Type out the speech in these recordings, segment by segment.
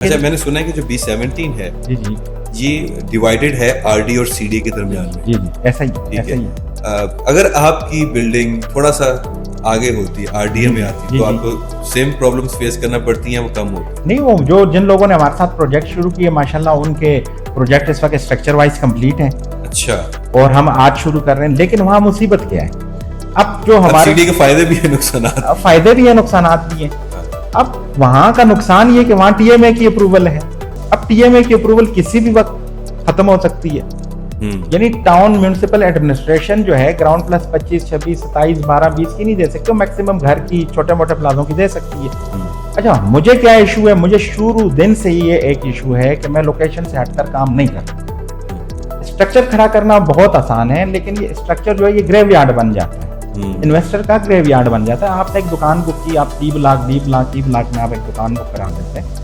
अच्छा, मैंने सुना है कि जो B17 है जी जी ये डिवाइडेड है RD और CD के दरमियान में। जी जी ऐसा ही ठीक ऐसा है। ही अगर आपकी बिल्डिंग थोड़ा सा आगे होती, RDA में आती, जी, तो जी। आपको सेम प्रॉब्लम्स फेस करना पड़ती हैं, वो कम होती? नहीं, वो जो जिन लोगों ने हमारे साथ प्रोजेक्ट शुरू किए माशाल्लाह उनके प्रोजेक्ट इस वक्त स्ट्रक्चर वाइज कंप्लीट हैं अच्छा, और हम आज शुरू कर रहे हैं। लेकिन वहाँ मुसीबत क्या है, अब जो अब हमारे CD के फायदे भी है, नुकसान फायदे भी है नुकसान भी है। अब वहाँ का नुकसान ये कि वहाँ TMA की अप्रूवल है। अब TMA की अप्रूवल किसी भी वक्त खत्म हो सकती है। यानी टाउन म्यूनिसिपल एडमिनिस्ट्रेशन जो है ग्राउंड प्लस 25, 26, 27, 12, 20 की नहीं दे सकती, मैक्सिमम घर की छोटे मोटे प्लाजों की दे सकती है। अच्छा, मुझे क्या इशू है, मुझे शुरू दिन से ही ये एक इशू है कि मैं लोकेशन से हटकर काम नहीं करता। स्ट्रक्चर खड़ा करना बहुत आसान है, लेकिन ये स्ट्रक्चर जो है ये ग्रेवयार्ड बन जाता है, इन्वेस्टर का ग्रेवयार्ड बन जाता है। आपने एक दुकान बुक की, आप 30 लाख में आप एक दुकान बुक करा देते हैं।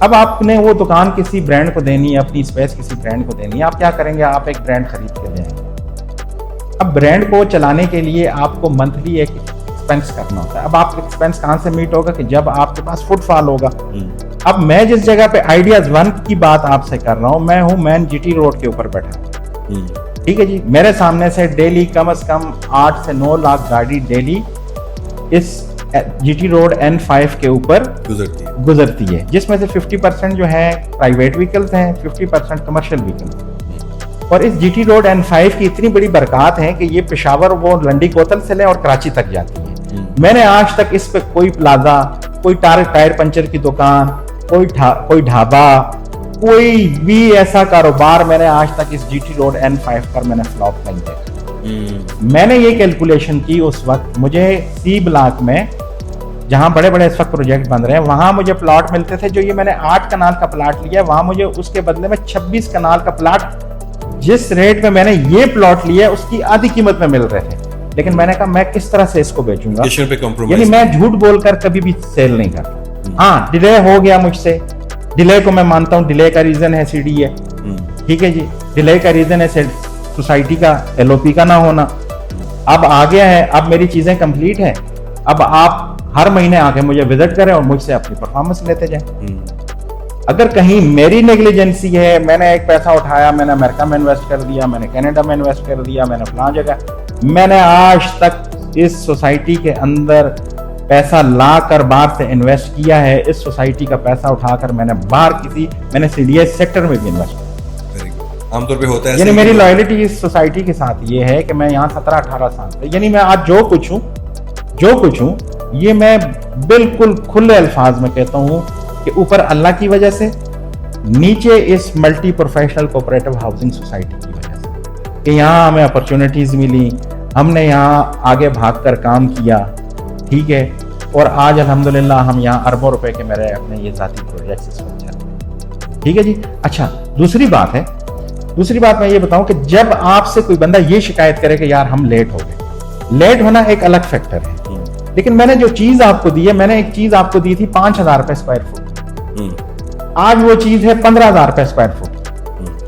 अब आपने वो दुकान किसी ब्रांड को देनी है, अपनी स्पेस किसी ब्रांड को देनी है, आप क्या करेंगे, आप एक ब्रांड खरीद के ले आएंगे। अब ब्रांड को चलाने के लिए आपको मंथली एक एक्सपेंस करना होता है। अब आप एक्सपेंस कहाँ से मीट होगा कि जब आपके पास फुटफॉल होगा। अब मैं जिस जगह पे आइडियाज 1 की बात आपसे कर रहा हूँ, मैं हूँ मैन GT रोड के ऊपर बैठा हूँ, ठीक है जी। मेरे सामने से डेली कम से कम 8 से 9 लाख गाड़ी डेली इस GT रोड N5 के ऊपर गुजरती है, जिसमें से 50% जो है प्राइवेट व्हीकल्स हैं, 50% कमर्शियल व्हीकल्स। और इस GT रोड N5 की इतनी बड़ी बरकत है कि ये पेशावर वो लंडी कोतल से ले और कराची तक जाती है। मैंने आज तक इस पे कोई प्लाजा, कोई टायर पंचर की दुकान, कोई ढाबा, कोई भी ऐसा कारोबार मैंने आज तक इस GT रोड N5 पर मैंने फ्लॉप नहीं देखा। मैंने ये कैलकुलेशन की उस वक्त, मुझे C ब्लॉक में जहां बड़े बड़े इस वक्त प्रोजेक्ट बन रहे हैं वहां मुझे प्लॉट मिलते थे, जो ये मैंने 8 कनाल का प्लॉट लिया, वहां मुझे उसके बदले में 26 कनाल का प्लॉट जिस रेट में मैंने ये प्लॉट लिया उसकी आधी कीमत में मिल रहे थे। लेकिन मैंने कहा मैं किस तरह से इसको बेचूंगा, यानी मैं झूठ बोलकर कभी भी सेल नहीं करता। हाँ, डिले हो गया मुझसे, डिले को मैं मानता हूँ, डिले का रीजन है CD है, ठीक है जी, डिले का रीजन है सोसाइटी का LOP का ना होना। अब आ गया है, अब मेरी चीजें कंप्लीट है, अब आप हर महीने आके मुझे विजिट करें और मुझसे अपनी परफॉर्मेंस लेते जाएं। अगर कहीं मेरी नेग्लिजेंसी है, मैंने एक पैसा उठाया, मैंने अमेरिका में इन्वेस्ट कर दिया, मैंने कनाडा में इन्वेस्ट कर दिया, मैंने फलां जगह, मैंने आज तक इस सोसाइटी के अंदर पैसा ला कर बाहर से इन्वेस्ट किया है, इस सोसाइटी का पैसा उठाकर मैंने मैंने CDS सेक्टर में भी इन्वेस्ट किया। आमतौर पे होता है, यानी मेरी लॉयल्टी इस सोसाइटी के साथ ये है कि मैं यहाँ 17-18 साल से, यानी मैं आज जो कुछ हूँ ये मैं बिल्कुल खुले अल्फाज में कहता हूँ कि ऊपर अल्लाह की वजह से, नीचे इस multi professional cooperative housing society की वजह से, कि यहाँ हमें अपॉर्चुनिटीज मिली, हमने यहाँ आगे भागकर काम किया, ठीक है। और आज अल्हम्दुलिल्लाह हम यहाँ अरबों रुपए के मेरे अपने ये जाती प्रोजेक्ट्स इस वक्त चल रहे हैं, ठीक है जी। अच्छा, दूसरी बात मैं ये बताऊं कि जब आपसे कोई बंदा ये शिकायत करे कि यार हम लेट हो गए, लेट होना एक अलग फैक्टर है, लेकिन मैंने जो चीज आपको दी है, मैंने एक चीज आपको दी थी 5,000 रुपए स्क्वायर फुट, आज वो चीज है 15,000 रुपए स्क्वायर फुट।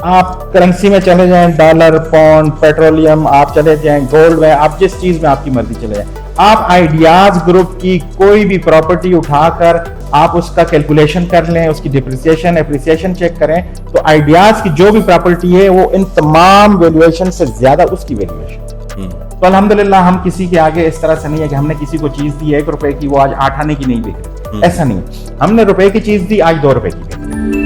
आप करेंसी में चले जाएं, डॉलर, पाउंड, पेट्रोलियम, आप चले जाएं गोल्ड में, आप जिस चीज में आपकी मर्जी चले जाएं, आप आइडियाज ग्रुप की कोई भी प्रॉपर्टी उठाकर आप उसका कैलकुलेशन कर लें, उसकी डिप्रिसिएशन एप्रिसिएशन चेक करें, तो आइडियाज की जो भी प्रॉपर्टी है वो इन तमाम वैल्यूएशन से ज्यादा उसकी वैल्यूएशन। तो अल्हम्दुलिल्लाह हम किसी के आगे इस तरह से नहीं है कि हमने किसी को चीज दी 1 रुपए की, वो आज 8 आने की नहीं बिक रही, ऐसा नहीं। हमने रुपए की चीज दी, आज 2 रुपए की बिक रही।